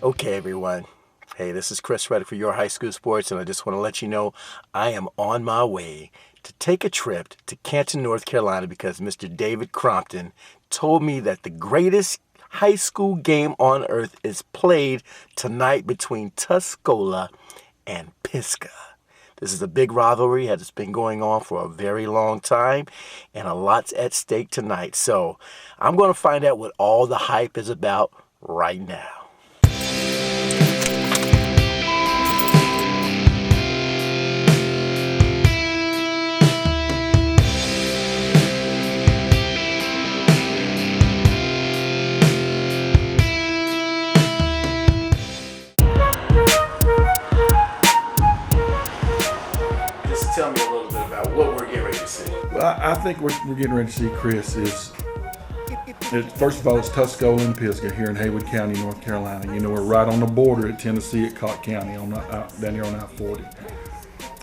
Okay, everyone. Hey, this is Chris Reddick for Your High School Sports, and I just want to let you know I am on my way to take a trip to Canton, North Carolina, because Mr. David Crompton told me that the greatest high school game on earth is played tonight between Tuscola and Pisgah. This is a big rivalry that has been going on for a very long time, and a lot's at stake tonight. So I'm going to find out what all the hype is about right now. Just tell me a little bit about what we're getting ready to see. Well, I think we're getting ready to see, Chris, first of all, it's Tuscola and Pisgah here in Haywood County, North Carolina. You know, we're right on the border at Tennessee at Cott County, down here on I-40.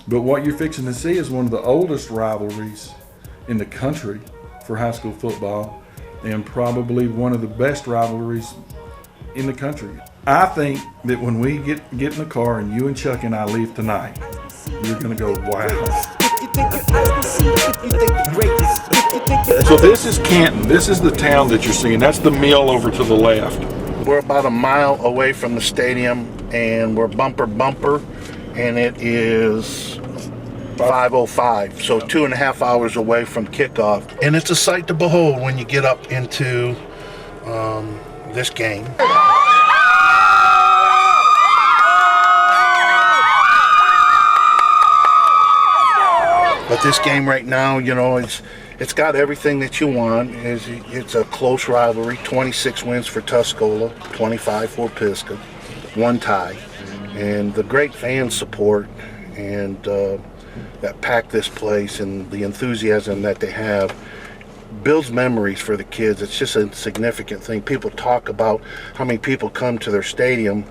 But what you're fixing to see is one of the oldest rivalries in the country for high school football, and probably one of the best rivalries in the country. I think that when we get in the car and you and Chuck and I leave tonight, you're gonna go, wow. So this is Canton. This is the town that you're seeing. That's the mill over to the left. We're about a mile away from the stadium, and we're bumper, and it is 5:05, so 2.5 hours away from kickoff. And it's a sight to behold when you get up into this game. But this game right now, you know, it's got everything that you want. It's a close rivalry, 26 wins for Tuscola, 25 for Pisgah, 1 tie. And the great fan support and that pack this place and the enthusiasm that they have builds memories for the kids. It's just a significant thing. People talk about how many people come to their stadium.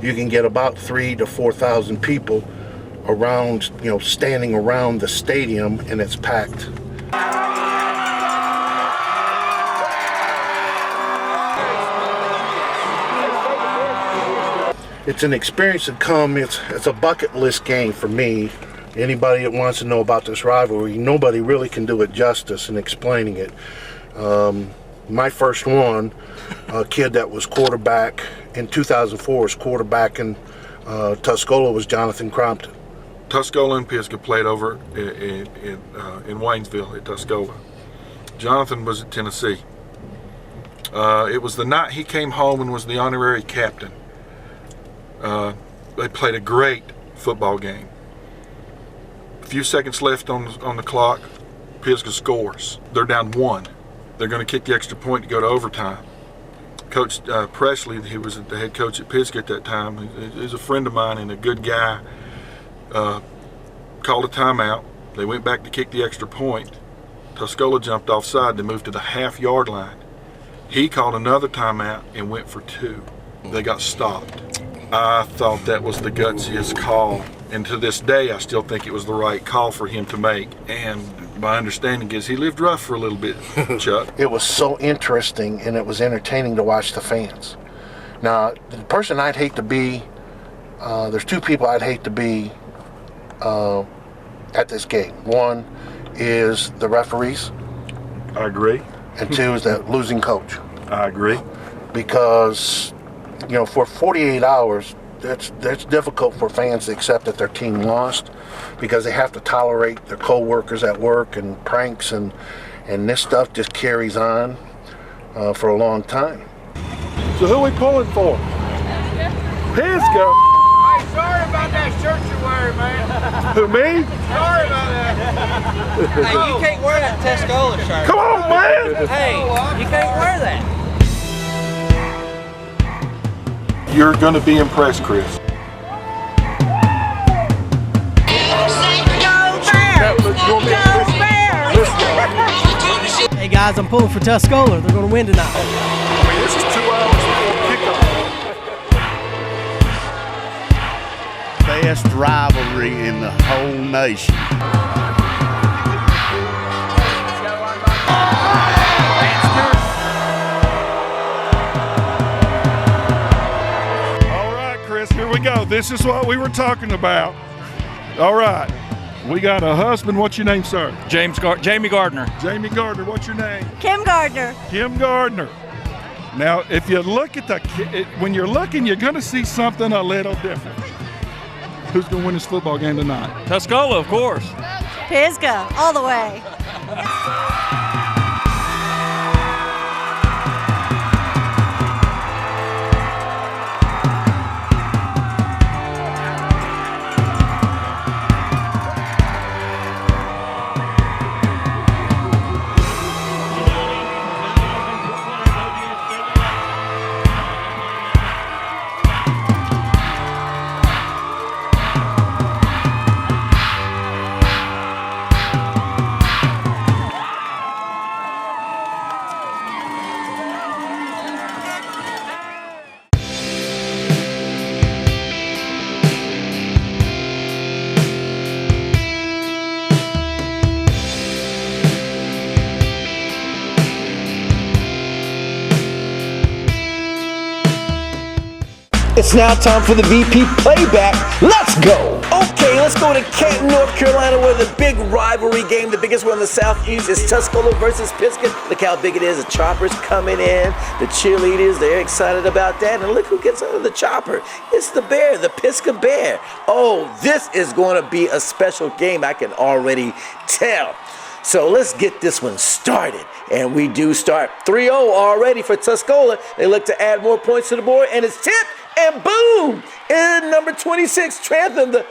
You can get about 3,000 to 4,000 people around, you know, standing around the stadium, and it's packed. It's an experience to come. It's a bucket list game for me. Anybody that wants to know about this rivalry, nobody really can do it justice in explaining it. My first one, a kid that was quarterback in 2004 was quarterback in Tuscola was Jonathan Crompton. Tuscola and Pisgah played over in Waynesville at Tuscola. Jonathan was at Tennessee. It was the night he came home and was the honorary captain. They played a great football game. A few seconds left on the clock. Pisgah scores. They're down 1. They're going to kick the extra point to go to overtime. Coach Presley, he was the head coach at Pisgah at that time, he's a friend of mine and a good guy, called a timeout. They went back to kick the extra point. Tuscola jumped offside to move to the half-yard line. He called another timeout and went for 2. They got stopped. I thought that was the gutsiest call, and to this day I still think it was the right call for him to make. And my understanding is he lived rough for a little bit, Chuck. It was so interesting, and it was entertaining to watch the fans. Now, the person I'd hate to be, there's 2 people I'd hate to be at this game. One is the referees. I agree. And 2 is the losing coach. I agree. Because, you know, for 48 hours, that's difficult for fans to accept that their team lost, because they have to tolerate their co-workers at work and pranks, and this stuff just carries on for a long time. So who are we pulling for? Pisgah. Hey, sorry about that shirt you're wearing, man. Who, me? Sorry about that. Hey, you can't wear that Tuscola shirt. Come on, man. Hey, you can't wear that. You're going to be impressed, Chris. Hey guys, I'm pulling for Tuscola. They're going to win tonight. I mean, this is 2 hours before kickoff. Best rivalry in the whole nation. That's good. this is what we were talking about. All right. We got a husband. What's your name, sir? Jamie Gardner. Jamie Gardner. What's your name? Kim Gardner. Kim Gardner. Now, if you look at when you're looking, you're going to see something a little different. Who's going to win this football game tonight? Tuscola, of course. Pisgah, all the way. It's now time for the VP Playback. Let's go. Okay, let's go to Canton, North Carolina, where the big rivalry game, the biggest one in the Southeast, is Tuscola versus Pisgah. Look how big it is. The chopper's coming in. The cheerleaders, they're excited about that. And look who gets under the chopper. It's the Bear, the Pisgah Bear. Oh, this is going to be a special game, I can already tell. So let's get this one started. And we do start 3-0 already for Tuscola. They look to add more points to the board, and it's tipped, and boom! And number 26, Trantham, the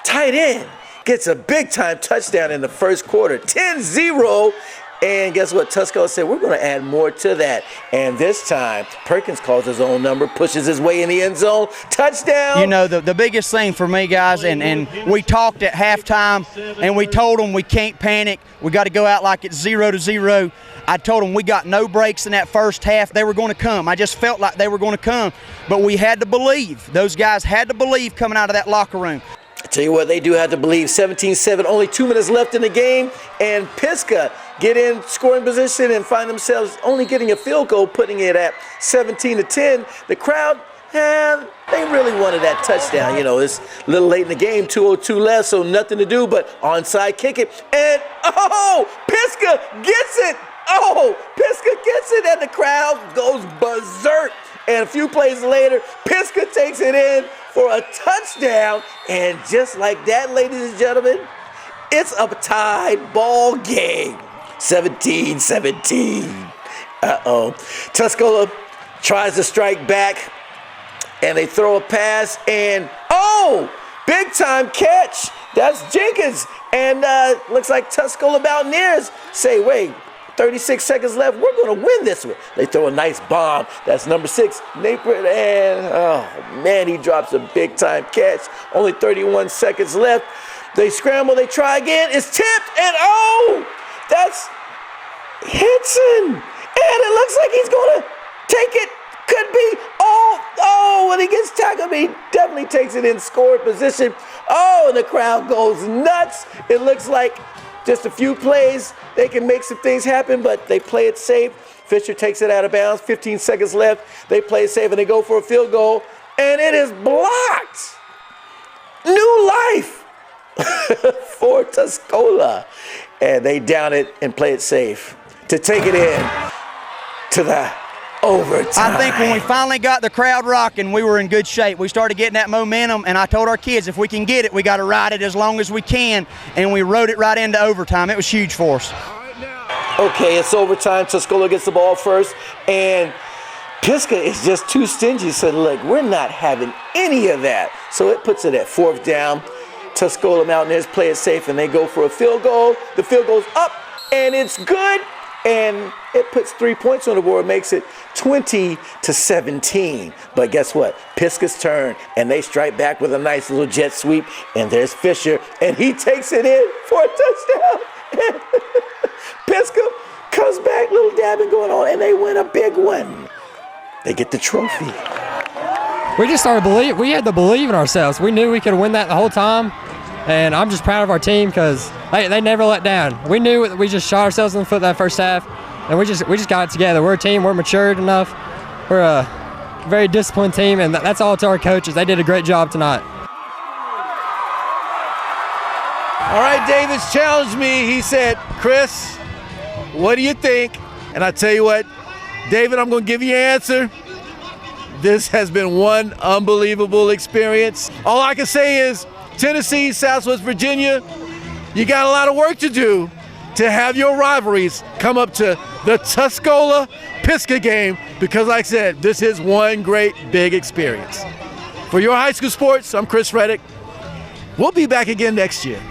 tight end, gets a big-time touchdown in the first quarter, 10-0. And guess what? Tuscola said, we're going to add more to that. And this time, Perkins calls his own number, pushes his way in the end zone. Touchdown! You know, the biggest thing for me, guys, and we talked at halftime, and we told them we can't panic. We got to go out like it's 0-0. I told them we got no breaks in that first half. They were going to come. I just felt like they were going to come. But we had to believe. Those guys had to believe coming out of that locker room. I tell you what, they do have to believe. 17-7, only 2 minutes left in the game, and Pisgah get in scoring position and find themselves only getting a field goal, putting it at 17-10. The crowd, they really wanted that touchdown. You know, it's a little late in the game, 2:02 left, so nothing to do but onside kick it. And, oh, Pisgah gets it. Oh, Pisgah gets it, and the crowd goes berserk. And a few plays later, Pisgah takes it in for a touchdown. And just like that, ladies and gentlemen, it's a tied ball game. 17-17. Uh-oh. Tuscola tries to strike back, and they throw a pass, and, oh, big-time catch. That's Jenkins. And looks like Tuscola Mountaineers say, wait, 36 seconds left. We're going to win this one. They throw a nice bomb. That's number 6, Napier, and oh man, he drops a big time catch. Only 31 seconds left. They scramble. They try again. It's tipped, and oh, that's Hinson. And it looks like he's going to take it. Could be. Oh, when he gets tackled, he definitely takes it in scoring position. Oh, and the crowd goes nuts. It looks like just a few plays, they can make some things happen, but they play it safe. Fisher takes it out of bounds, 15 seconds left. They play it safe, and they go for a field goal, and it is blocked. New life for Tuscola. And they down it and play it safe to take it in to the overtime. I think when we finally got the crowd rocking, we were in good shape. We started getting that momentum, and I told our kids, if we can get it, we got to ride it as long as we can, and we rode it right into overtime. It was huge for us. Okay, it's overtime. Tuscola gets the ball first, and Pisgah is just too stingy. Said, look, we're not having any of that. So it puts it at 4th down. Tuscola Mountaineers play it safe, and they go for a field goal. The field goes up, and it's good. And it puts 3 points on the board, makes it 20-17. But guess what? Pisgah's turn, and they strike back with a nice little jet sweep. And there's Fisher, and he takes it in for a touchdown. Pisgah comes back, little dabbing going on, and they win a big one. They get the trophy. We just started believe. We had to believe in ourselves. We knew we could win that the whole time. And I'm just proud of our team because they never let down. We knew we just shot ourselves in the foot that first half, and we just got it together. We're a team. We're matured enough. very disciplined team, and that's all to our coaches. They did a great job tonight. All right, Davis challenged me. He said, Chris, what do you think? And I tell you what, David, I'm going to give you an answer. This has been one unbelievable experience. All I can say is, Tennessee, Southwest Virginia, you got a lot of work to do to have your rivalries come up to the Tuscola Pisgah game, because like I said, this is one great big experience. For Your High School Sports, I'm Chris Reddick. We'll be back again next year.